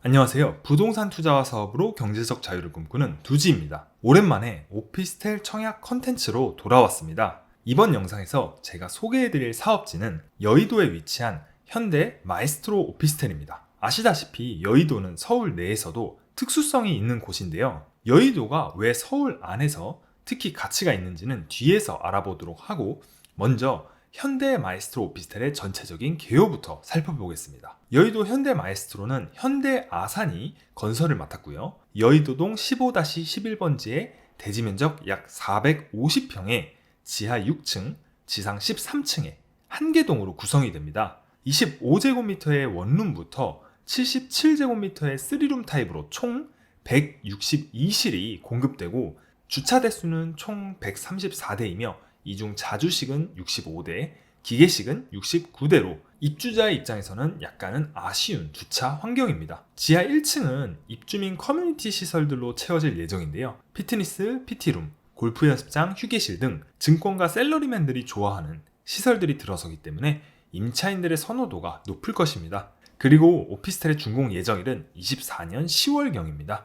안녕하세요. 부동산 투자와 사업으로 경제적 자유를 꿈꾸는 두지입니다. 오랜만에 오피스텔 청약 컨텐츠로 돌아왔습니다. 이번 영상에서 제가 소개해드릴 사업지는 여의도에 위치한 현대 마에스트로 오피스텔입니다. 아시다시피 여의도는 서울 내에서도 특수성이 있는 곳인데요. 여의도가 왜 서울 안에서 특히 가치가 있는지는 뒤에서 알아보도록 하고, 먼저 현대 마에스트로 오피스텔의 전체적인 개요부터 살펴보겠습니다. 여의도 현대 마에스트로는 현대 아산이 건설을 맡았고요. 여의도동 15-11번지의 대지 면적 약 450평에 지하 6층, 지상 13층의 한 개 동으로 구성이 됩니다. 25제곱미터의 원룸부터 77제곱미터의 3룸 타입으로 총 162실이 공급되고, 주차 대수는 총 134대이며 이중 자주식은 65대, 기계식은 69대로 입주자의 입장에서는 약간은 아쉬운 주차 환경입니다. 지하 1층은 입주민 커뮤니티 시설들로 채워질 예정인데요. 피트니스, PT룸, 골프 연습장, 휴게실 등 증권가 셀러리맨들이 좋아하는 시설들이 들어서기 때문에 임차인들의 선호도가 높을 것입니다. 그리고 오피스텔의 준공 예정일은 24년 10월경입니다.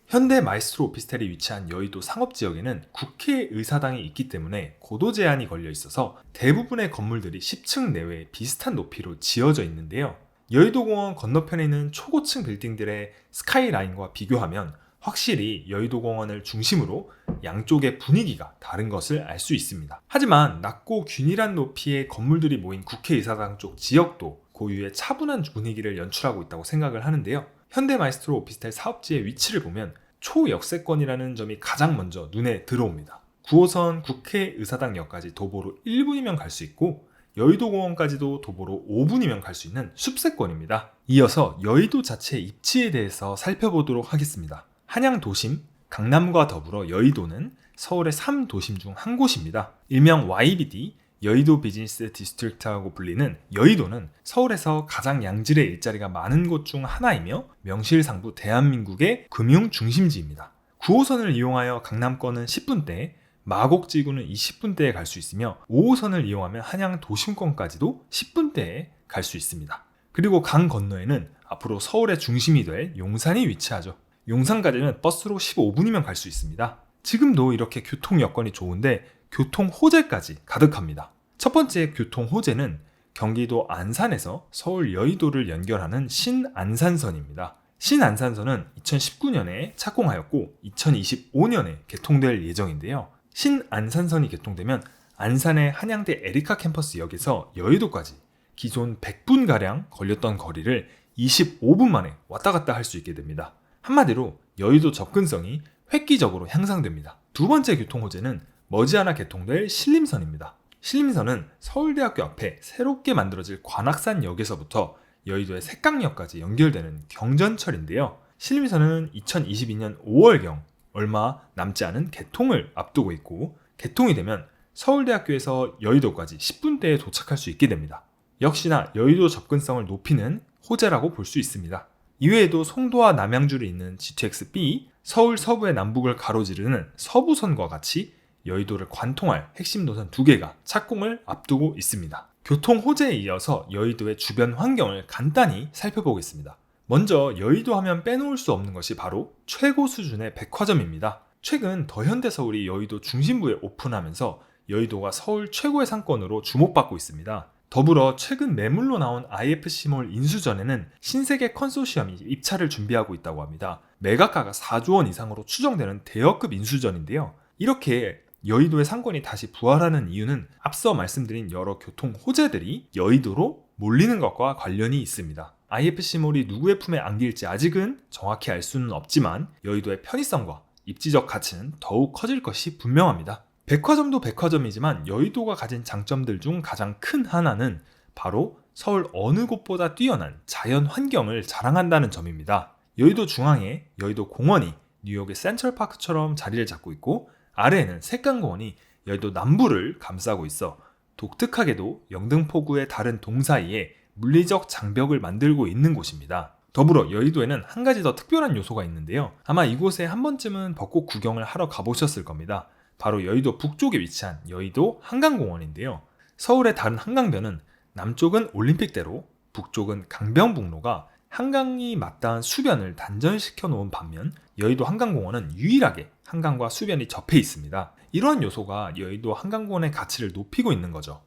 현대 마에스트로 오피스텔이 위치한 여의도 상업지역에는 국회의사당이 있기 때문에 고도 제한이 걸려 있어서 대부분의 건물들이 10층 내외에 비슷한 높이로 지어져 있는데요. 여의도공원 건너편에 있는 초고층 빌딩들의 스카이라인과 비교하면 확실히 여의도공원을 중심으로 양쪽의 분위기가 다른 것을 알 수 있습니다. 하지만 낮고 균일한 높이의 건물들이 모인 국회의사당 쪽 지역도 고유의 차분한 분위기를 연출하고 있다고 생각을 하는데요. 현대 마에스트로 오피스텔 사업지의 위치를 보면 초역세권이라는 점이 가장 먼저 눈에 들어옵니다. 9호선 국회의사당역까지 도보로 1분이면 갈 수 있고, 여의도공원까지도 도보로 5분이면 갈 수 있는 숲세권입니다. 이어서 여의도 자체의 입지에 대해서 살펴보도록 하겠습니다. 한양도심, 강남과 더불어 여의도는 서울의 3도심 중 한 곳입니다. 일명 YBD, 여의도 비즈니스 디스트릭트하고 불리는 여의도는 서울에서 가장 양질의 일자리가 많은 곳 중 하나이며 명실상부 대한민국의 금융 중심지입니다. 9호선을 이용하여 강남권은 10분대, 마곡지구는 20분대에 갈 수 있으며 5호선을 이용하면 한양 도심권까지도 10분대에 갈 수 있습니다. 그리고 강 건너에는 앞으로 서울의 중심이 될 용산이 위치하죠. 용산까지는 버스로 15분이면 갈 수 있습니다. 지금도 이렇게 교통 여건이 좋은데 교통 호재까지 가득합니다. 첫 번째 교통 호재는 경기도 안산에서 서울 여의도를 연결하는 신안산선입니다. 신안산선은 2019년에 착공하였고 2025년에 개통될 예정인데요. 신안산선이 개통되면 안산의 한양대 에리카 캠퍼스역에서 여의도까지 기존 100분가량 걸렸던 거리를 25분 만에 왔다 갔다 할 수 있게 됩니다. 한마디로 여의도 접근성이 획기적으로 향상됩니다. 두 번째 교통 호재는 머지않아 개통될 신림선입니다. 신림선은 서울대학교 앞에 새롭게 만들어질 관악산역에서부터 여의도의 색강역까지 연결되는 경전철인데요. 신림선은 2022년 5월경 얼마 남지 않은 개통을 앞두고 있고, 개통이 되면 서울대학교에서 여의도까지 10분대에 도착할 수 있게 됩니다. 역시나 여의도 접근성을 높이는 호재라고 볼 수 있습니다. 이외에도 송도와 남양주를 잇는 GTX-B, 서울 서부의 남북을 가로지르는 서부선과 같이 여의도를 관통할 핵심 노선 2개가 착공을 앞두고 있습니다. 교통 호재에 이어서 여의도의 주변 환경을 간단히 살펴보겠습니다. 먼저 여의도 하면 빼놓을 수 없는 것이 바로 최고 수준의 백화점입니다. 최근 더현대서울이 여의도 중심부에 오픈하면서 여의도가 서울 최고의 상권으로 주목받고 있습니다. 더불어 최근 매물로 나온 IFC몰 인수전에는 신세계 컨소시엄이 입찰을 준비하고 있다고 합니다. 매각가가 4조 원 이상으로 추정되는 대여급 인수전인데요. 이렇게 여의도의 상권이 다시 부활하는 이유는 앞서 말씀드린 여러 교통 호재들이 여의도로 몰리는 것과 관련이 있습니다. IFC몰이 누구의 품에 안길지 아직은 정확히 알 수는 없지만 여의도의 편의성과 입지적 가치는 더욱 커질 것이 분명합니다. 백화점도 백화점이지만 여의도가 가진 장점들 중 가장 큰 하나는 바로 서울 어느 곳보다 뛰어난 자연 환경을 자랑한다는 점입니다. 여의도 중앙에 여의도 공원이 뉴욕의 센트럴파크처럼 자리를 잡고 있고, 아래에는 색강공원이 여의도 남부를 감싸고 있어 독특하게도 영등포구의 다른 동 사이에 물리적 장벽을 만들고 있는 곳입니다. 더불어 여의도에는 한 가지 더 특별한 요소가 있는데요. 아마 이곳에 한 번쯤은 벚꽃 구경을 하러 가보셨을 겁니다. 바로 여의도 북쪽에 위치한 여의도 한강공원인데요. 서울의 다른 한강변은 남쪽은 올림픽대로, 북쪽은 강변북로가 한강이 맞닿은 수변을 단절시켜 놓은 반면 여의도 한강공원은 유일하게 한강과 수변이 접해 있습니다. 이러한 요소가 여의도 한강공원의 가치를 높이고 있는 거죠.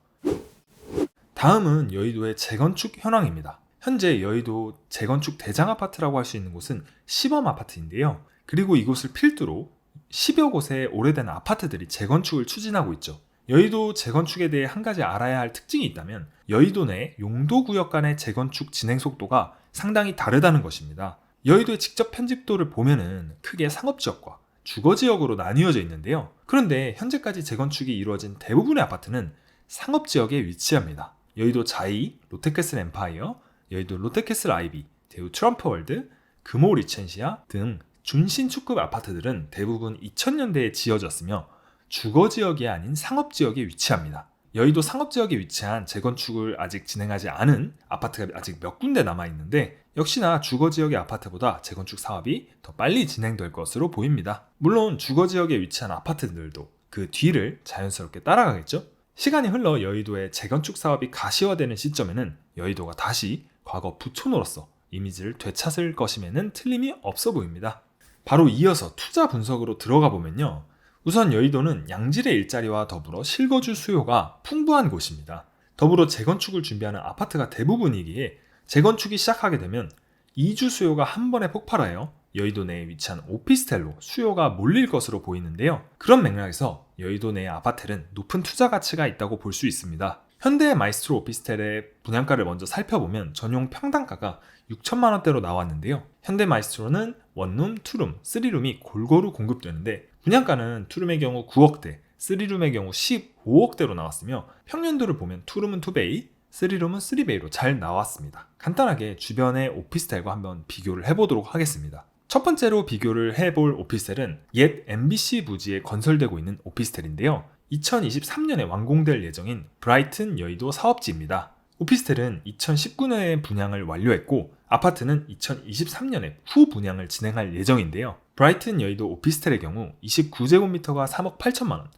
다음은 여의도의 재건축 현황입니다. 현재 여의도 재건축 대장 아파트라고 할 수 있는 곳은 시범 아파트인데요. 그리고 이곳을 필두로 10여 곳의 오래된 아파트들이 재건축을 추진하고 있죠. 여의도 재건축에 대해 한 가지 알아야 할 특징이 있다면 여의도 내 용도구역 간의 재건축 진행 속도가 상당히 다르다는 것입니다. 여의도의 직접 편집도를 보면은 크게 상업지역과 주거지역으로 나뉘어져 있는데요. 그런데 현재까지 재건축이 이루어진 대부분의 아파트는 상업지역에 위치합니다. 여의도 자이, 롯데캐슬 엠파이어, 여의도 롯데캐슬 아이비, 대우 트럼프월드, 금호 리첸시아 등 준신축급 아파트들은 대부분 2000년대에 지어졌으며 주거지역이 아닌 상업지역에 위치합니다. 여의도 상업지역에 위치한 재건축을 아직 진행하지 않은 아파트가 아직 몇 군데 남아있는데 역시나 주거지역의 아파트보다 재건축 사업이 더 빨리 진행될 것으로 보입니다. 물론 주거지역에 위치한 아파트들도 그 뒤를 자연스럽게 따라가겠죠? 시간이 흘러 여의도의 재건축 사업이 가시화되는 시점에는 여의도가 다시 과거 부촌으로서 이미지를 되찾을 것임에는 틀림이 없어 보입니다. 바로 이어서 투자 분석으로 들어가 보면요. 우선 여의도는 양질의 일자리와 더불어 실거주 수요가 풍부한 곳입니다. 더불어 재건축을 준비하는 아파트가 대부분이기에 재건축이 시작하게 되면 이주 수요가 한 번에 폭발하여 여의도 내에 위치한 오피스텔로 수요가 몰릴 것으로 보이는데요. 그런 맥락에서 여의도 내의 아파트는 높은 투자 가치가 있다고 볼 수 있습니다. 현대 마이스트로 오피스텔의 분양가를 먼저 살펴보면 전용 평당가가 6천만 원대로 나왔는데요. 현대 마이스트로는 원룸, 투룸, 쓰리룸이 골고루 공급되는데 분양가는 투룸의 경우 9억대, 쓰리룸의 경우 15억대로 나왔으며 평년도를 보면 투룸은 2베이, 쓰리룸은 3베이로 잘 나왔습니다. 간단하게 주변의 오피스텔과 한번 비교를 해보도록 하겠습니다. 첫 번째로 비교를 해볼 오피스텔은 옛 MBC 부지에 건설되고 있는 오피스텔인데요. 2023년에 완공될 예정인 브라이튼 여의도 사업지입니다. 오피스텔은 2019년에 분양을 완료했고 아파트는 2023년에 후 분양을 진행할 예정인데요. 브라이튼 여의도 오피스텔의 경우 29제곱미터가 3억 8천만원,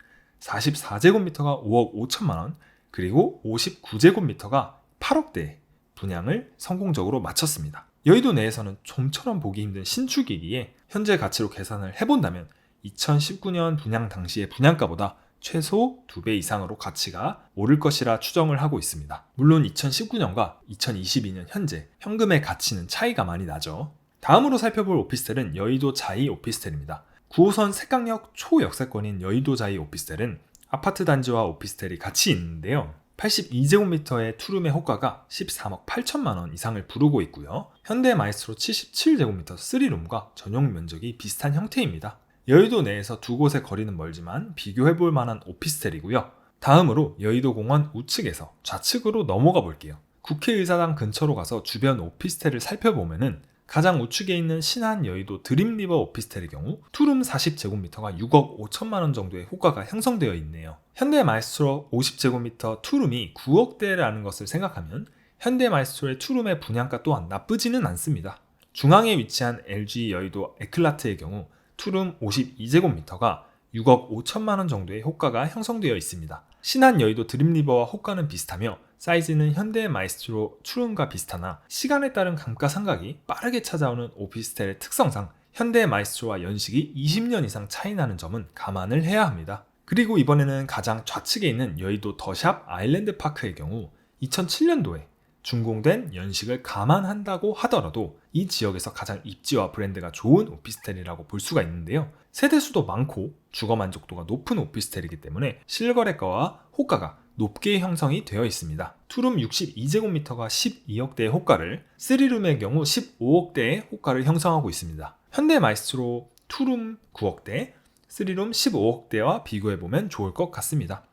44제곱미터가 5억 5천만원, 그리고 59제곱미터가 8억대 분양을 성공적으로 마쳤습니다. 여의도 내에서는 좀처럼 보기 힘든 신축이기에 현재 가치로 계산을 해본다면 2019년 분양 당시의 분양가보다 최소 2배 이상으로 가치가 오를 것이라 추정을 하고 있습니다. 물론 2019년과 2022년 현재 현금의 가치는 차이가 많이 나죠. 다음으로 살펴볼 오피스텔은 여의도 자이 오피스텔입니다. 9호선 색강역 초역세권인 여의도 자이 오피스텔은 아파트 단지와 오피스텔이 같이 있는데요. 82제곱미터의 투룸의 호가가 13억 8천만 원 이상을 부르고 있고요. 현대 마이스트로 77제곱미터 3룸과 전용 면적이 비슷한 형태입니다. 여의도 내에서 두 곳의 거리는 멀지만 비교해볼 만한 오피스텔이고요. 다음으로 여의도 공원 우측에서 좌측으로 넘어가 볼게요. 국회의사당 근처로 가서 주변 오피스텔을 살펴보면은 가장 우측에 있는 신한 여의도 드림리버 오피스텔의 경우 투룸 40제곱미터가 6억 5천만 원 정도의 호가가 형성되어 있네요. 현대 마이스트로 50제곱미터 투룸이 9억대라는 것을 생각하면 현대 마이스트로의 투룸의 분양가 또한 나쁘지는 않습니다. 중앙에 위치한 LG 여의도 에클라트의 경우 투룸 52제곱미터가 6억 5천만 원 정도의 호가가 형성되어 있습니다. 신한 여의도 드림리버와 호가는 비슷하며 사이즈는 현대 마이스트로 투룸과 비슷하나 시간에 따른 감가상각이 빠르게 찾아오는 오피스텔의 특성상 현대 마이스트로와 연식이 20년 이상 차이 나는 점은 감안을 해야 합니다. 그리고 이번에는 가장 좌측에 있는 여의도 더샵 아일랜드 파크의 경우 2007년도에 준공된 연식을 감안한다고 하더라도 이 지역에서 가장 입지와 브랜드가 좋은 오피스텔이라고 볼 수가 있는데요. 세대수도 많고 주거 만족도가 높은 오피스텔이기 때문에 실거래가와 호가가 높게 형성이 되어 있습니다. 투룸 62제곱미터가 12억대의 호가를, 3룸의 경우 15억대의 호가를 형성하고 있습니다. 현대 마이스트로 투룸 9억대, 3룸 15억대와 비교해보면 좋을 것 같습니다.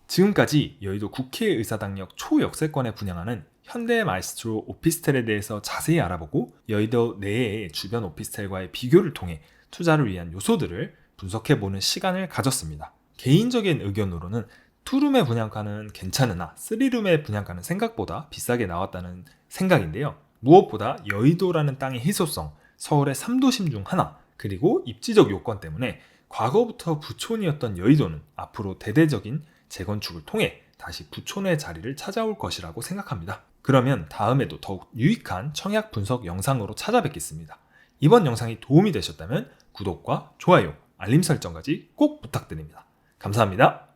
지금까지 여의도 국회의사당역 초역세권에 분양하는 현대 마이스트로 오피스텔에 대해서 자세히 알아보고 여의도 내의 주변 오피스텔과의 비교를 통해 투자를 위한 요소들을 분석해보는 시간을 가졌습니다. 개인적인 의견으로는 투룸의 분양가는 괜찮으나 3룸의 분양가는 생각보다 비싸게 나왔다는 생각인데요. 무엇보다 여의도라는 땅의 희소성, 서울의 3도심 중 하나, 그리고 입지적 요건 때문에 과거부터 부촌이었던 여의도는 앞으로 대대적인 재건축을 통해 다시 부촌의 자리를 찾아올 것이라고 생각합니다. 그러면 다음에도 더욱 유익한 청약 분석 영상으로 찾아뵙겠습니다. 이번 영상이 도움이 되셨다면 구독과 좋아요, 알림 설정까지 꼭 부탁드립니다. 감사합니다.